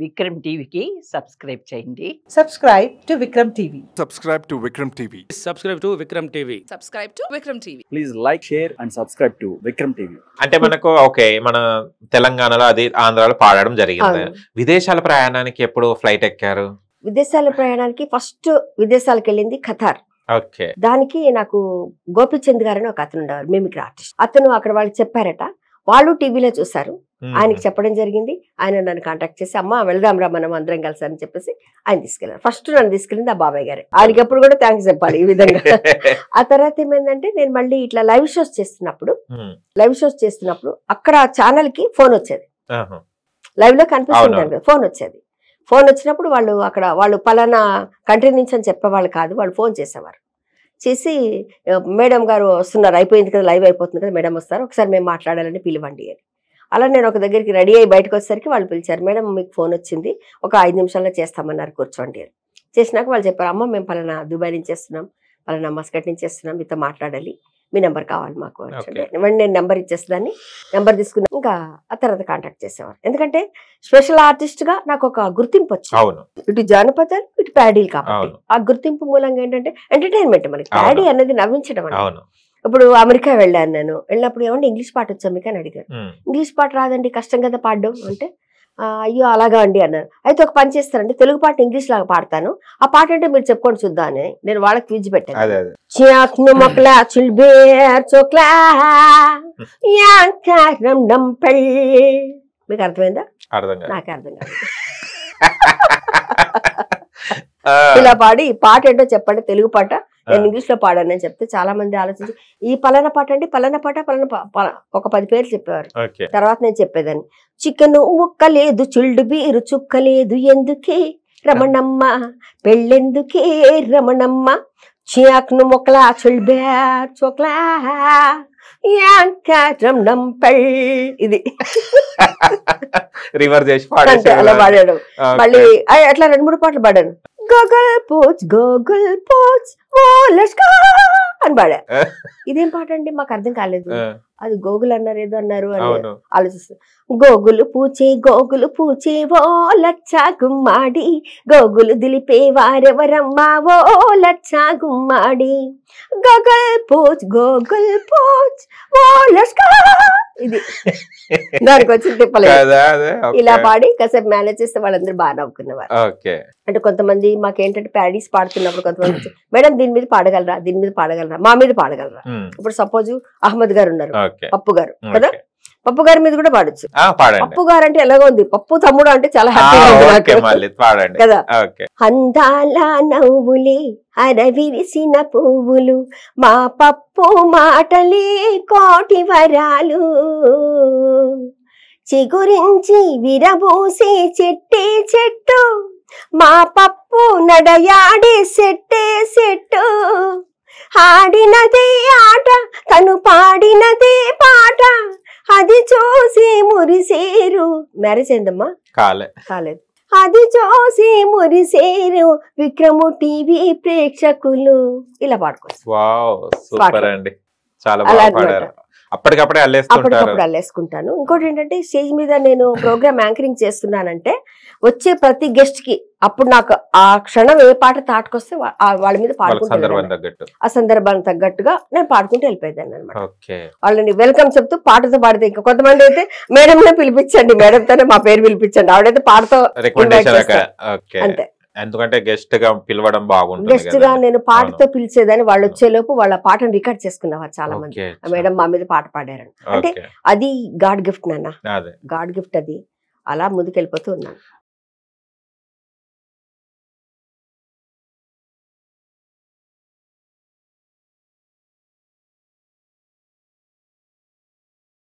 విక్రమ్ టీవీకి సబ్స్క్రైబ్ చేయండి. Subscribe to Vikram TV. Subscribe to Vikram TV. Subscribe to Vikram TV. Subscribe to Vikram TV. Please like, share and subscribe to Vikram TV. అంటే మనకు okay, మన తెలంగాణలో అది ఆంధ్రాలో పాడడం జరిగింది. విదేశాల ప్రయాణానికి ఎప్పుడు ఫ్లైట్ ఎక్కారు? విదేశాల ప్రయాణానికి ఫస్ట్ విదేశాలకు వెళ్ళింది ఖతార్. ఓకే. దానికి నాకు గోపిచంద్ గారు అని ఒక అతను ఉండేవారు, మిమిక్రీ ఆర్టిస్ట్. అతను అక్కడ వాళ్ళకి చెప్పారట, వాళ్ళు టీవీలో చూసారు, ఆయనకి చెప్పడం జరిగింది. ఆయన నన్ను కాంటాక్ట్ చేసి అమ్మ వెళ్దాం రా మనం అందరం కలిసి అని చెప్పేసి ఆయన తీసుకెళ్లారు. ఫస్ట్ నన్ను తీసుకెళ్ళింది ఆ బాబాయ్ గారు. ఆయనకి ఎప్పుడు కూడా థ్యాంక్స్ చెప్పాలి ఈ విధంగా. ఆ తర్వాత ఏమైందంటే నేను మళ్ళీ ఇట్లా లైవ్ షోస్ చేస్తున్నప్పుడు అక్కడ ఛానల్ కి ఫోన్ వచ్చేది, లైవ్ లో కనిపిస్తుంది ఫోన్ వచ్చేది. ఫోన్ వచ్చినప్పుడు వాళ్ళు పలానా కంట్రీ నుంచి అని చెప్పేవాళ్ళు కాదు, వాళ్ళు ఫోన్ చేసేవారు. చేసి మేడం గారు వస్తున్నారు, అయిపోయింది కదా, లైవ్ అయిపోతుంది కదా, మేడం వస్తారు, ఒకసారి మేము మాట్లాడాలని పిలవండి అని. అలా నేను ఒక దగ్గరికి రెడీ అయ్యి బయటకు వచ్చేసరికి వాళ్ళు పిలిచారు, మేడం మీకు ఫోన్ వచ్చింది, ఒక 5 నిమిషాల్లో చేస్తామన్నారు, కూర్చోండి అని. చేసినాక వాళ్ళు చెప్పారు, అమ్మ మేము పలానా దుబాయ్ నుంచి చేస్తున్నాం, పలానా మస్కట్ నుంచి చేస్తున్నాం, మీతో మాట్లాడాలి, మీ నెంబర్ కావాలి మాకు అంటే నేను నెంబర్ ఇచ్చేస్తాను. నెంబర్ తీసుకున్నా ఇంకా ఆ తర్వాత కాంటాక్ట్ చేసేవారు. ఎందుకంటే స్పెషల్ ఆర్టిస్ట్ గా నాకు ఒక గుర్తింపు వచ్చింది, ఇటు జానపదాలు ఇటు ప్యాడీలు కాబట్టి. ఆ గుర్తింపు మూలంగా ఏంటంటే ఎంటర్టైన్మెంట్, మనకి ప్యాడీ అనేది నవ్వించడం. ఇప్పుడు అమెరికా వెళ్ళాను, నేను వెళ్ళినప్పుడు ఏమంటే ఇంగ్లీష్ పాట వచ్చా మీకు అని అడిగారు. ఇంగ్లీష్ పాట రాదండి, కష్టం కదా పాడడం అంటే, అయ్యో అలాగా అండి అన్నారు. అయితే ఒక పని చేస్తారండి, తెలుగు పాట ఇంగ్లీష్ లాగా పాడతాను, ఆ పాట అంటే మీరు చెప్పుకొని చూద్దాం అని నేను వాళ్ళకి క్విజ్ పెట్టాను. మీకు అర్థమైందా? నాకు అర్థం కాదు. ఇలా పాడి ఈ పాట ఏంటో చెప్పండి, తెలుగు పాట, నేను ఇంగ్లీష్ లో పాడాను అని చెప్తే చాలా మంది ఆలోచించి ఈ పలానా పాట అంటే పలానా పాట ఒక 10 పేర్లు చెప్పేవారు. తర్వాత నేను చెప్పేదాన్ని, చికెన్ ముక్కలేదు, చిల్డ్ బీరు చుక్కలేదు, ఎందుకే రమణమ్మ పెళ్ళెందుకే రమణమ్మ, చియాక్ను మొక్కలా చిల్డ్ బేర్ చోక్లా ఇది రివర్ చేసి అలా పాడాడు. మళ్ళీ అట్లా 2-3 పాటలు పాడాను. గోగుల్ పోచ్ అని పాడా. ఇదేం పాట అండి మాకు అర్థం కాలేదు, అది గోగుల్ అన్నారు ఏదో అన్నారు అని ఆలోచిస్తా. గోగులు పూచే ఓ లచ్చా గుమ్మాడి, గోగులు దిలిపే వారెవరమ్మా ఓ లచ్చా గుమ్మాడి, గోగుల్ పోచ్ ఓ లచ్చా ఇది దానికి వచ్చి తిప్పలేదు. ఇలా పాడి కాసేపు మేనేజ్ చేస్తే వాళ్ళందరూ బాగా నవ్వుకునేవారు. అంటే కొంతమంది మాకేంటంటే ప్యారడీస్ పాడుతున్నప్పుడు కొంతమంది మేడం దీని మీద పాడగలరా, దీని మీద పాడగలరా, మా మీద పాడగలరా. ఇప్పుడు సపోజ్ అహ్మద్ గారు ఉన్నారు, పప్పు గారు కదా, పప్పు గారి మీద కూడా పాడొచ్చు. పప్పు గారు అంటే ఎలాగో ఉంది, పప్పు తమ్ముడు అంటే చాలా హ్యాపీగా కదా. అందాల నవ్వులే అరవిరిసిన పువ్వులు, మా పప్పు మాటలే కోటి వరాలు, చిగురించి విరబూసే చెట్టే చెట్టు, మా పప్పు నడయాడే సెట్టు, ఆడినదే ఆట తను పాడినదే పాట, అది చూసి మురిసేరు. మ్యారేజ్ అయిందమ్మా? కాలేదు. అది చూసి మురిసేరు విక్రము టీవీ ప్రేక్షకులు. ఇలా పాడుకోవచ్చు. అప్పటికప్పుడు అల్లేసుకుంటాను. ఇంకోటి ఏంటంటే స్టేజ్ మీద నేను ప్రోగ్రామ్ యాంకరింగ్ చేస్తున్నానంటే వచ్చే ప్రతి గెస్ట్ కి అప్పుడు నాకు ఆ క్షణం ఏ పాట తాటకొస్తే వాళ్ళ మీద పాడుకుంటాను, ఆ సందర్భానికి తగ్గట్టుగా నేను పాడుకుంటూ వెళ్ళిపోయేదాన్ని అనమాట. వాళ్ళని వెల్కమ్ చెప్తూ పాటతో పాడితే, ఇంకా కొంతమంది అయితే మేడం పిలిపించండి, మేడంతోనే మా పేరు పిలిపించండి, ఆవిడైతే పాటతో అంతే. ఎందుకంటే గెస్ట్ గా పిలవడం బాగుంటుంది. గెస్ట్ గా నేను పాటతో పిలిచేదాన్ని, వాళ్ళు వచ్చేలోపు వాళ్ళ పాటను రికార్డ్ చేసుకునేవారు చాలా మంది. మేడం మా మీద పాట పాడారని అంటే అది గాడ్ గిఫ్ట్ నాన్న, గాడ్ గిఫ్ట్ అది. అలా ముందుకెళ్ళిపోతూ ఉన్నాను.